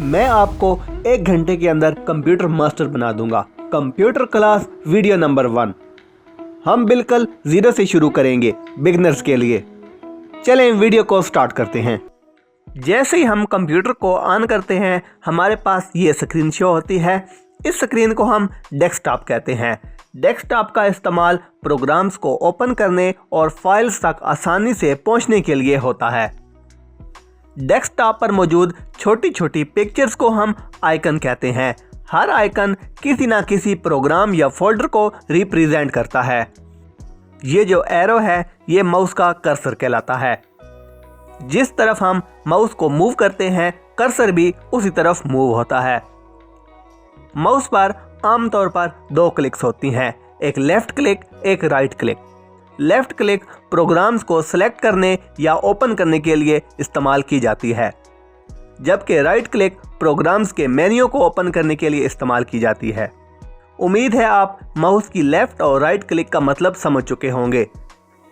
मैं आपको 1 घंटे के अंदर कंप्यूटर मास्टर बना दूंगा। Computer class video number 1। हम बिल्कुल ज़ीरो से शुरू करेंगे बिगनर्स के लिए। चलें वीडियो को स्टार्ट करते हैं। जैसे ही हम कंप्यूटर को ऑन करते हैं हमारे पास ये स्क्रीन शो होती है। इस स्क्रीन को हम डेस्कटॉप कहते हैं। डेस्कटॉप का इस्तेमाल प्रोग्राम्स को ओपन करने और फाइल्स तक आसानी से पहुंचने के लिए होता है। डेस्कटॉप पर मौजूद छोटी छोटी पिक्चर्स को हम आइकन कहते हैं। हर आइकन किसी ना किसी प्रोग्राम या फोल्डर को रिप्रेजेंट करता है। ये जो एरो है ये माउस का कर्सर कहलाता है। जिस तरफ हम माउस को मूव करते हैं कर्सर भी उसी तरफ मूव होता है। माउस पर आमतौर पर 2 क्लिक्स होती हैं, एक लेफ्ट क्लिक एक right click. Left click programs को सिलेक्ट करने या ओपन करने के लिए इस्तेमाल की जाती है, जबकि राइट क्लिक प्रोग्राम्स के मेन्यू को ओपन करने के लिए इस्तेमाल की जाती है। उम्मीद है आप माउस की लेफ्ट और राइट क्लिक का मतलब समझ चुके होंगे।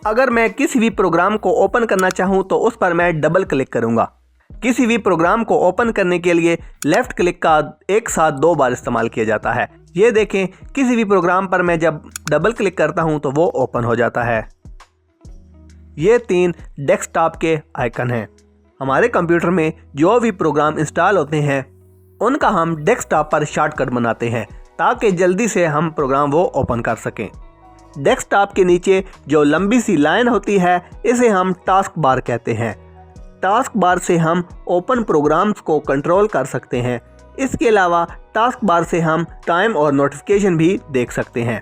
अगर मैं किसी भी प्रोग्राम को ओपन करना चाहूँ तो उस पर मैं डबल क्लिक करूँगा। किसी भी प्रोग्राम को ओपन करने के लिए लेफ्ट क्लिक का एक साथ 2 बार इस्तेमाल किया जाता है। ये देखें, किसी भी प्रोग्राम पर मैं जब डबल क्लिक करता हूं तो वो ओपन हो जाता है। ये 3 डेस्कटॉप के आइकन हैं। हमारे कंप्यूटर में जो भी प्रोग्राम इंस्टॉल होते हैं उनका हम डेस्कटॉप पर शॉर्टकट बनाते हैं ताकि जल्दी से हम प्रोग्राम वो ओपन कर सकें। डेस्कटॉप के नीचे जो लंबी सी लाइन होती है इसे हम टास्क बार कहते हैं। टास्क बार से हम ओपन प्रोग्राम्स को कंट्रोल कर सकते हैं। इसके अलावा टास्क बार से हम टाइम और नोटिफिकेशन भी देख सकते हैं।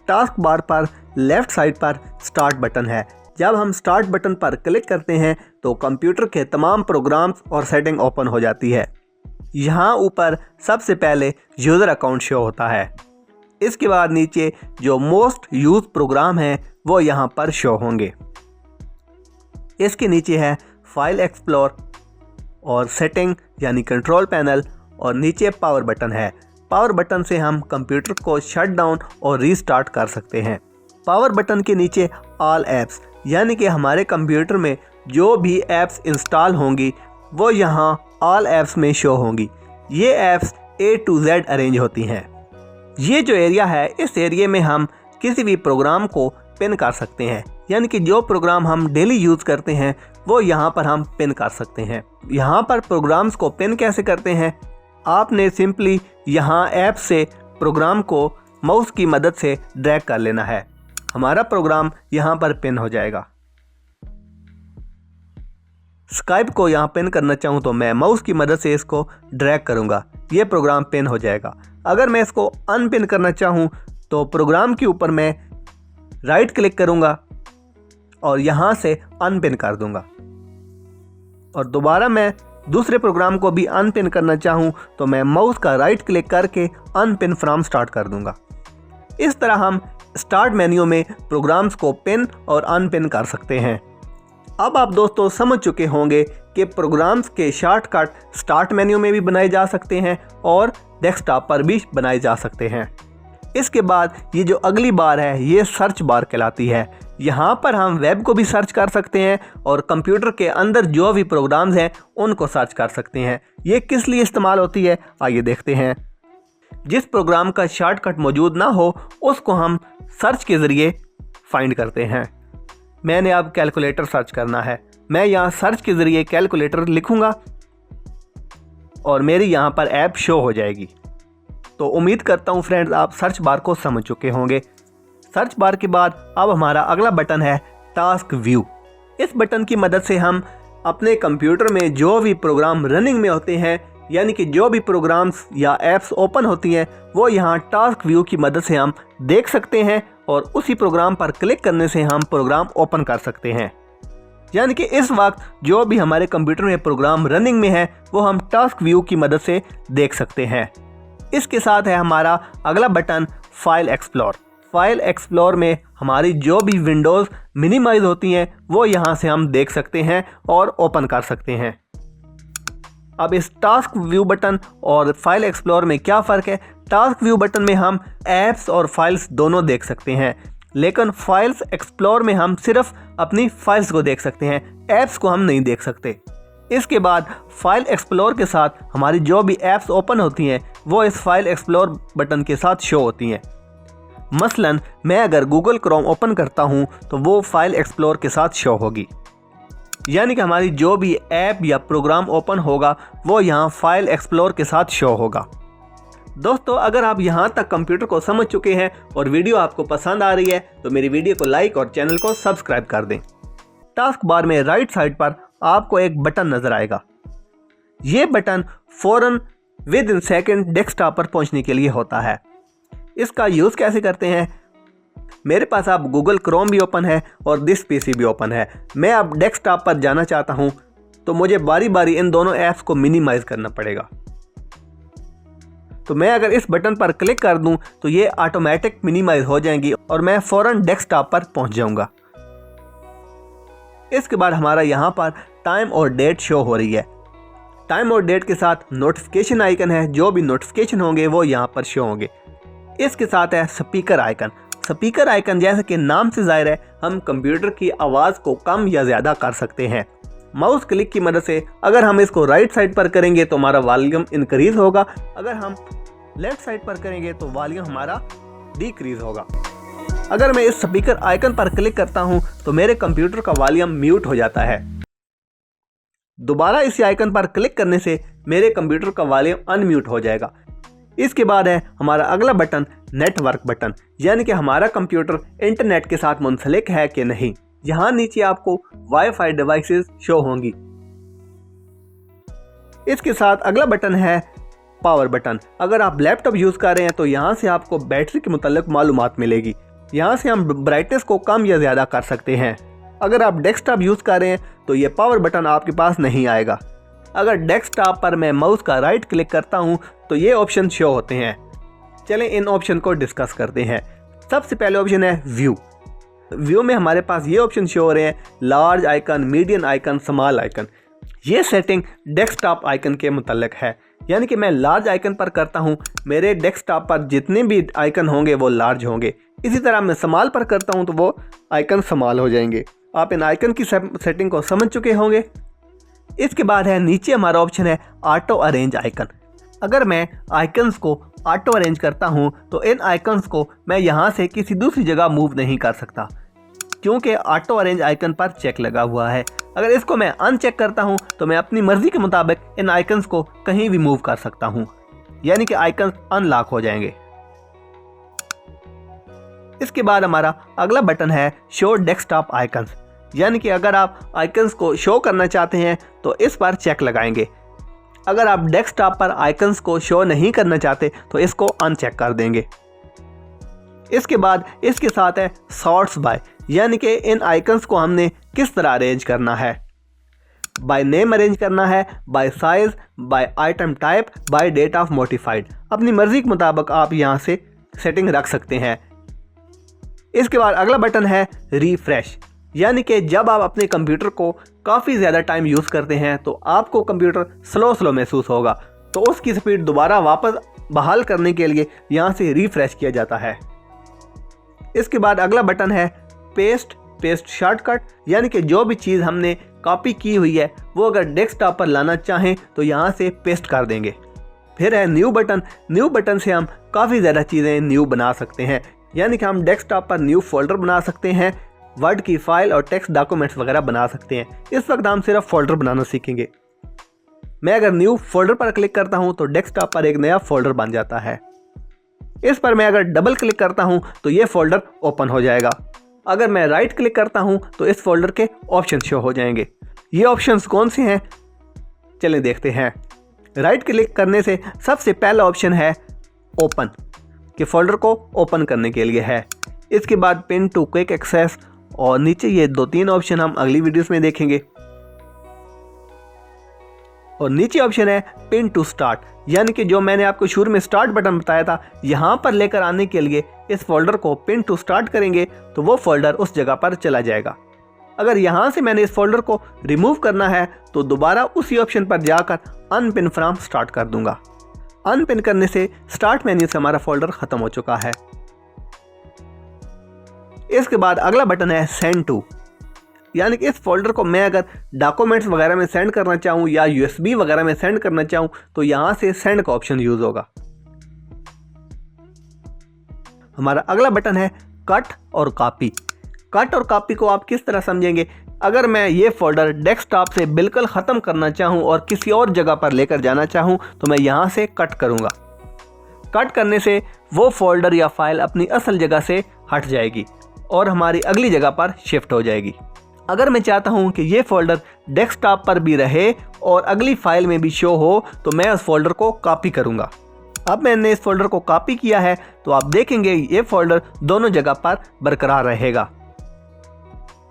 टास्क बार पर लेफ्ट साइड पर स्टार्ट बटन है। जब हम स्टार्ट बटन पर क्लिक करते हैं तो कंप्यूटर के तमाम प्रोग्राम्स और सेटिंग ओपन हो जाती है। यहाँ ऊपर सबसे पहले यूज़र अकाउंट शो होता है। इसके बाद नीचे जो मोस्ट यूज प्रोग्राम हैं वो यहाँ पर शो होंगे। इसके नीचे है फाइल एक्सप्लोर और सेटिंग यानी कंट्रोल पैनल, और नीचे पावर बटन है। पावर बटन से हम कंप्यूटर को शट डाउन और रीस्टार्ट कर सकते हैं। पावर बटन के नीचे ऑल ऐप्स यानी कि हमारे कंप्यूटर में जो भी ऐप्स इंस्टॉल होंगी वो यहाँ ऑल ऐप्स में शो होंगी। ये apps A to Z arrange होती हैं। ये जो एरिया है इस एरिया में हम किसी भी प्रोग्राम को पिन कर सकते हैं, यानी कि जो प्रोग्राम हम डेली यूज़ करते हैं वो यहाँ पर हम पिन कर सकते हैं। यहाँ पर प्रोग्राम्स को पिन कैसे करते हैं, आपने सिंपली यहाँ ऐप से प्रोग्राम को माउस की मदद से ड्रैग कर लेना है। हमारा प्रोग्राम यहाँ पर पिन हो जाएगा। स्काइप को यहाँ पिन करना चाहूँ तो मैं माउस की मदद से इसको ड्रैग करूँगा, ये प्रोग्राम पिन हो जाएगा। अगर मैं इसको अनपिन करना चाहूँ तो प्रोग्राम के ऊपर मैं राइट क्लिक करूँगा और यहाँ से अनपिन कर दूँगा, और दोबारा मैं दूसरे प्रोग्राम को भी अनपिन करना चाहूँ तो मैं माउस का राइट क्लिक करके अनपिन फ्रॉम स्टार्ट कर दूँगा। इस तरह हम स्टार्ट मेन्यू में प्रोग्राम्स को पिन और अनपिन कर सकते हैं। अब आप दोस्तों समझ चुके होंगे कि प्रोग्राम्स के शॉर्टकट स्टार्ट मेन्यू में भी बनाए जा सकते हैं और डेस्कटॉप पर भी बनाए जा सकते हैं। इसके बाद ये जो अगली बार है ये सर्च बार कहलाती है। यहाँ पर हम वेब को भी सर्च कर सकते हैं और कंप्यूटर के अंदर जो भी प्रोग्राम्स हैं उनको सर्च कर सकते हैं। ये किस लिए इस्तेमाल होती है आइए देखते हैं। जिस प्रोग्राम का शॉर्टकट मौजूद ना हो उसको हम सर्च के ज़रिए फाइंड करते हैं। मैंने अब कैलकुलेटर सर्च करना है। मैं यहाँ सर्च के ज़रिए कैलकुलेटर लिखूँगा और मेरी यहाँ पर ऐप शो हो जाएगी। तो उम्मीद करता हूँ फ्रेंड्स आप सर्च बार को समझ चुके होंगे। सर्च बार के बाद अब हमारा अगला बटन है टास्क व्यू। इस बटन की मदद से हम अपने कंप्यूटर में जो भी प्रोग्राम रनिंग में होते हैं, यानी कि जो भी प्रोग्राम्स या ऐप्स ओपन होती हैं वो यहाँ टास्क व्यू की मदद से हम देख सकते हैं और उसी प्रोग्राम पर क्लिक करने से हम प्रोग्राम ओपन कर सकते हैं। यानी कि इस वक्त जो भी हमारे कंप्यूटर में प्रोग्राम रनिंग में है वो हम टास्क व्यू की मदद से देख सकते हैं। इसके साथ है हमारा अगला button file explore. File explore में हमारी जो भी विंडोज़ मिनिमाइज होती हैं वो यहाँ से हम देख सकते हैं और ओपन कर सकते हैं। अब इस टास्क व्यू बटन और फाइल एक्सप्लोर में क्या फ़र्क है? टास्क व्यू बटन में हम ऐप्स और फाइल्स दोनों देख सकते हैं, लेकिन फाइल्स एक्सप्लोर में हम सिर्फ अपनी फाइल्स को देख सकते हैं, ऐप्स को हम नहीं देख सकते। इसके बाद फाइल एक्सप्लोर के साथ हमारी जो भी ऐप्स ओपन होती हैं वो इस फाइल एक्सप्लोर बटन के साथ शो होती हैं। मसलन मैं अगर गूगल क्रोम ओपन करता हूँ तो वो फाइल एक्सप्लोर के साथ शो होगी, यानी कि हमारी जो भी ऐप या प्रोग्राम ओपन होगा वो यहाँ फाइल एक्सप्लोर के साथ शो होगा। दोस्तों, अगर आप यहाँ तक कंप्यूटर को समझ चुके हैं और वीडियो आपको पसंद आ रही है तो मेरी वीडियो को लाइक और चैनल को सब्सक्राइब कर दें। टास्क बार में राइट साइड पर आपको एक बटन नजर आएगा। ये बटन फौरन विद इन सेकेंड डेस्कटॉप पर पहुंचने के लिए होता है। इसका यूज़ कैसे करते हैं? मेरे पास अब गूगल क्रोम भी ओपन है और दिस पीसी भी ओपन है। मैं अब डेस्कटॉप पर जाना चाहता हूं तो मुझे बारी बारी इन दोनों ऐप्स को मिनिमाइज करना पड़ेगा। तो मैं अगर इस बटन पर क्लिक कर दूं तो ये ऑटोमेटिक मिनिमाइज हो जाएंगी और मैं फौरन डेस्कटॉप पर पहुंच जाऊंगा। इसके बाद हमारा यहाँ पर टाइम और डेट शो हो रही है। टाइम और डेट के साथ नोटिफिकेशन आइकन है, जो भी नोटिफिकेशन होंगे वो यहाँ पर शो होंगे। इसके साथ है स्पीकर आइकन। स्पीकर आइकन जैसे कि नाम से जाहिर है हम कंप्यूटर की आवाज़ को कम या ज़्यादा कर सकते हैं। माउस क्लिक की मदद से अगर हम इसको राइट साइड पर करेंगे तो हमारा वॉल्यूम इंक्रीज होगा, अगर हम लेफ्ट साइड पर करेंगे तो वॉल्यूम हमारा डिक्रीज होगा। अगर मैं इस स्पीकर आइकन पर क्लिक करता हूं तो मेरे कंप्यूटर का वॉल्यूम म्यूट हो जाता है। दोबारा इस आइकन पर क्लिक करने से मेरे कंप्यूटर का वॉल्यूम अनम्यूट हो जाएगा। इसके बाद है हमारा अगला बटन नेटवर्क बटन, यानी कि हमारा कंप्यूटर इंटरनेट के साथ मुंसलिक है कि नहीं। यहाँ नीचे आपको वाईफाई डिवाइसेस शो होंगी। इसके साथ अगला बटन है पावर बटन। अगर आप लैपटॉप यूज़ कर रहे हैं तो यहाँ से आपको बैटरी के मुतालिक मालूमात मिलेगी। यहाँ से हम ब्राइटनेस को कम या ज़्यादा कर सकते हैं। अगर आप डेस्कटॉप यूज़ कर रहे हैं तो ये पावर बटन आपके पास नहीं आएगा। अगर डेस्कटॉप पर मैं माउस का राइट क्लिक करता हूँ तो ये ऑप्शन शो होते हैं। चलें इन ऑप्शन को डिस्कस करते हैं। सबसे पहले ऑप्शन है व्यू। व्यू में हमारे पास ये ऑप्शन शो हो रहे हैं, large icon, medium icon, small icon. ये सेटिंग डेस्कटॉप आइकन के मुतल्लिक है, यानी कि मैं लार्ज आइकन पर करता हूँ, मेरे डेस्कटॉप पर जितने भी आइकन होंगे वो लार्ज होंगे। इसी तरह मैं स्मॉल पर करता हूँ तो वो आइकन स्मॉल हो जाएंगे। आप इन आइकन की सेटिंग को समझ चुके होंगे। इसके बाद है नीचे हमारा ऑप्शन है ऑटो अरेंज आइकन। अगर मैं आइकन्स को ऑटो अरेंज करता हूं तो इन आइकन्स को मैं यहां से किसी दूसरी जगह मूव नहीं कर सकता, क्योंकि ऑटो अरेंज आइकन पर चेक लगा हुआ है। अगर इसको मैं अनचेक करता हूं तो मैं अपनी मर्जी के मुताबिक इन आइकन्स को कहीं भी मूव कर सकता हूं, यानी कि आइकन्स अनलॉक हो जाएंगे। इसके बाद हमारा अगला बटन है शो डेस्कटॉप आइकन्स, यानी कि अगर आप आइकन्स को शो करना चाहते हैं तो इस पर चेक लगाएंगे। अगर आप डेस्कटॉप पर आइकन्स को शो नहीं करना चाहते तो इसको अनचेक कर देंगे। इसके बाद इसके साथ है सॉर्ट्स बाय, यानी कि इन आइकन्स को हमने किस तरह अरेंज करना है। बाय नेम अरेंज करना है, by size, by item type, by date of modified. अपनी मर्जी के मुताबिक आप यहाँ से सेटिंग रख सकते हैं। इसके बाद अगला बटन है रिफ्रेश, यानी कि जब आप अपने कंप्यूटर को काफ़ी ज़्यादा टाइम यूज़ करते हैं तो आपको कंप्यूटर स्लो महसूस होगा, तो उसकी स्पीड दोबारा वापस बहाल करने के लिए यहाँ से रिफ्रेश किया जाता है। इसके बाद अगला बटन है पेस्ट शॉर्टकट, यानी कि जो भी चीज़ हमने कॉपी की हुई है वो अगर डेस्कटॉप पर लाना चाहें तो यहाँ से पेस्ट कर देंगे। फिर है न्यू बटन। न्यू बटन से हम काफ़ी ज़्यादा चीज़ें न्यू बना सकते हैं, यानी कि हम डेस्कटॉप पर न्यू फोल्डर बना सकते हैं, वर्ड की फाइल और टेक्स्ट डॉक्यूमेंट्स वगैरह बना सकते हैं। इस वक्त हम सिर्फ फोल्डर बनाना सीखेंगे। मैं अगर न्यू फोल्डर पर क्लिक करता हूं तो डेस्कटॉप पर एक नया फोल्डर बन जाता है। इस पर मैं अगर डबल क्लिक करता हूं तो ये फोल्डर ओपन हो जाएगा। अगर मैं राइट क्लिक करता हूं तो इस फोल्डर के ऑप्शन शो हो जाएंगे। ये ऑप्शंस कौन से हैं, चलें देखते हैं। राइट क्लिक करने से सबसे पहला ऑप्शन है ओपन, कि फोल्डर को ओपन करने के लिए है। इसके बाद पिन टू क्विक एक्सेस, और नीचे ये 2-3 ऑप्शन हम अगली वीडियोस में देखेंगे। और नीचे ऑप्शन है पिन टू स्टार्ट, यानी कि जो मैंने आपको शुरू में स्टार्ट बटन बताया था, यहाँ पर लेकर आने के लिए इस फोल्डर को पिन टू स्टार्ट करेंगे तो वो फोल्डर उस जगह पर चला जाएगा। अगर यहाँ से मैंने इस फोल्डर को रिमूव करना है तो दोबारा उसी ऑप्शन पर जाकर अनपिन फ्रॉम स्टार्ट कर दूंगा। अनपिन करने से स्टार्ट मेन्यू से हमारा फोल्डर खत्म हो चुका है। इसके बाद अगला बटन है सेंड टू, यानी कि इस फोल्डर को मैं अगर डॉक्यूमेंट्स वगैरह में सेंड करना चाहूँ या USB वगैरह में सेंड करना चाहूँ तो यहाँ से सेंड का ऑप्शन यूज़ होगा। हमारा अगला बटन है कट और कॉपी। कट और कॉपी को आप किस तरह समझेंगे? अगर मैं ये फोल्डर डेस्कटॉप से बिल्कुल ख़त्म करना चाहूँ और किसी और जगह पर लेकर जाना चाहूँ तो मैं यहाँ से कट करूँगा। कट करने से वो फोल्डर या फाइल अपनी असल जगह से हट जाएगी और हमारी अगली जगह पर शिफ्ट हो जाएगी। अगर मैं चाहता हूँ कि ये फोल्डर डेस्कटॉप पर भी रहे और अगली फाइल में भी शो हो तो मैं उस फोल्डर को कॉपी करूँगा। अब मैंने इस फोल्डर को कॉपी किया है तो आप देखेंगे ये फोल्डर दोनों जगह पर बरकरार रहेगा।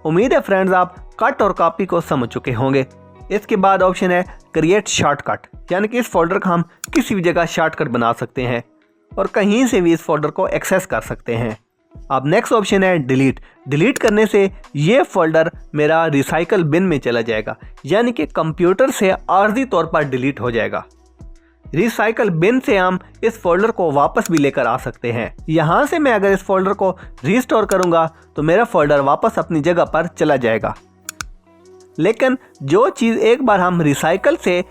उम्मीद है फ्रेंड्स आप कट और कॉपी को समझ चुके होंगे। इसके बाद ऑप्शन है क्रिएट शॉर्टकट, यानी कि इस फोल्डर का हम किसी भी जगह शॉर्टकट बना सकते हैं और कहीं से भी इस फोल्डर को एक्सेस कर सकते हैं। अब नेक्स्ट ऑप्शन है डिलीट। डिलीट करने से ये फोल्डर मेरा रिसाइकल बिन में चला जाएगा, यानी कि कंप्यूटर से आर्जी तौर पर डिलीट हो जाएगा। रिसाइकल बिन से हम इस फोल्डर को वापस भी लेकर आ सकते हैं। यहाँ से मैं अगर इस फोल्डर को रीस्टोर करूँगा तो मेरा फोल्डर वापस अपनी जगह पर चला जाएगा। लेकिन जो चीज़ एक बार हम रिसाइकल से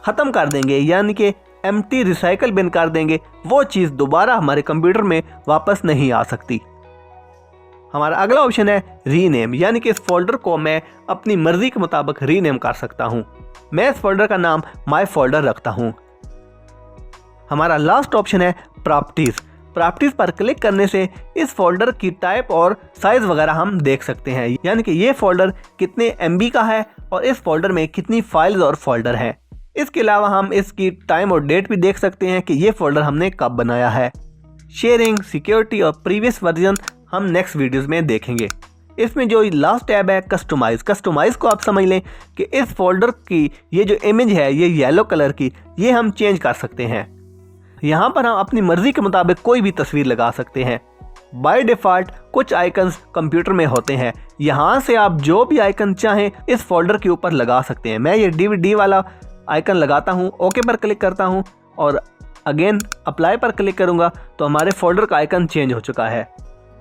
ख़त्म कर देंगे, यानी कि एम्प्टी रिसाइकल बिन कर देंगे, वो चीज़ दोबारा हमारे कंप्यूटर में वापस नहीं आ सकती। हमारा अगला ऑप्शन है रीनेम, यानी कि इस फोल्डर को मैं अपनी मर्जी के मुताबिक रीनेम कर सकता हूँ। मैं इस फोल्डर का नाम माई फोल्डर रखता हूँ। हमारा लास्ट ऑप्शन है प्रॉपर्टीज़। प्रॉपर्टीज़ पर क्लिक करने से इस फोल्डर की टाइप और साइज़ वगैरह हम देख सकते हैं, यानी कि ये फोल्डर कितने MB का है और इस फोल्डर में कितनी फाइल्स और फोल्डर हैं। इसके अलावा हम इसकी टाइम और डेट भी देख सकते हैं कि ये फोल्डर हमने कब बनाया है। शेयरिंग, सिक्योरिटी और प्रीवियस वर्जन हम नेक्स्ट वीडियोज़ में देखेंगे। इसमें जो लास्ट टैब है कस्टमाइज़ को आप समझ लें कि इस फोल्डर की ये जो इमेज है ये येलो कलर की, ये हम चेंज कर सकते हैं। यहाँ पर हम अपनी मर्जी के मुताबिक कोई भी तस्वीर लगा सकते हैं। बाय डिफ़ॉल्ट कुछ आइकन्स कंप्यूटर में होते हैं, यहाँ से आप जो भी आइकन चाहें इस फोल्डर के ऊपर लगा सकते हैं। मैं ये DVD वाला आइकन लगाता हूँ, ओके पर क्लिक करता हूँ और अगेन अप्लाई पर क्लिक करूँगा तो हमारे फोल्डर का आइकन चेंज हो चुका है।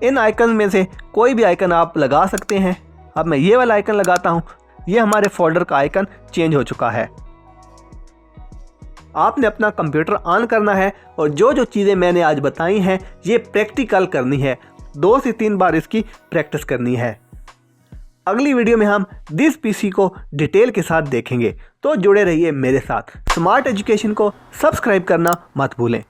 इन आइकन में से कोई भी आइकन आप लगा सकते हैं। अब मैं ये वाला आइकन लगाता हूँ, ये हमारे फोल्डर का आइकन चेंज हो चुका है। आपने अपना कंप्यूटर ऑन करना है और जो जो चीज़ें मैंने आज बताई हैं ये प्रैक्टिकल करनी है। 2 से 3 बार इसकी प्रैक्टिस करनी है। अगली वीडियो में हम दिस PC को डिटेल के साथ देखेंगे, तो जुड़े रहिए मेरे साथ। स्मार्ट एजुकेशन को सब्सक्राइब करना मत भूलें।